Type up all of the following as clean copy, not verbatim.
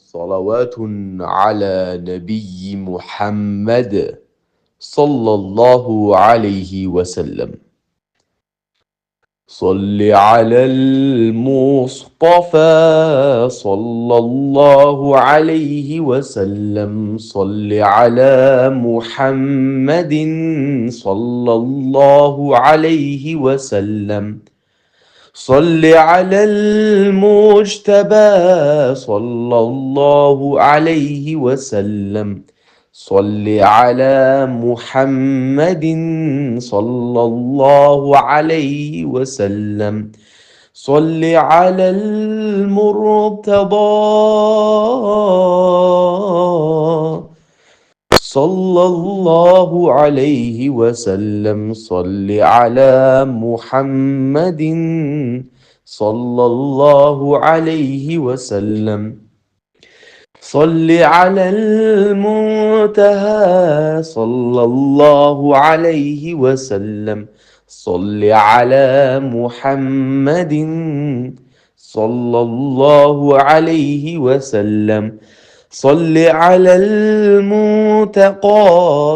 صلوات على نبي محمد صلى الله عليه وسلم. صل على المصطفى صلى الله عليه وسلم. صل على محمد صلى الله عليه وسلم. صل على المجتبى صلى الله عليه وسلم. صل على محمد صلى الله عليه وسلم. صل على المرتضى صلى الله عليه وسلم. صل على محمد صلى الله عليه وسلم. صل على المنتهى صلى الله عليه وسلم. صل على محمد صلى الله عليه وسلم. صل على المنتقى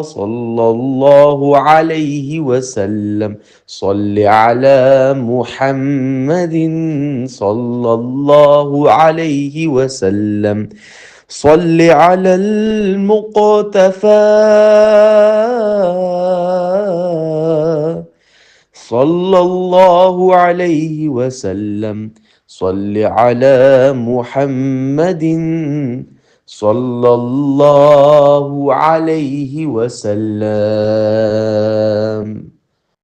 صلى الله عليه وسلم. صل على محمد صلى الله عليه وسلم. صل على المقتفى صلى الله عليه وسلم. صل على محمد صلى الله عليه وسلم.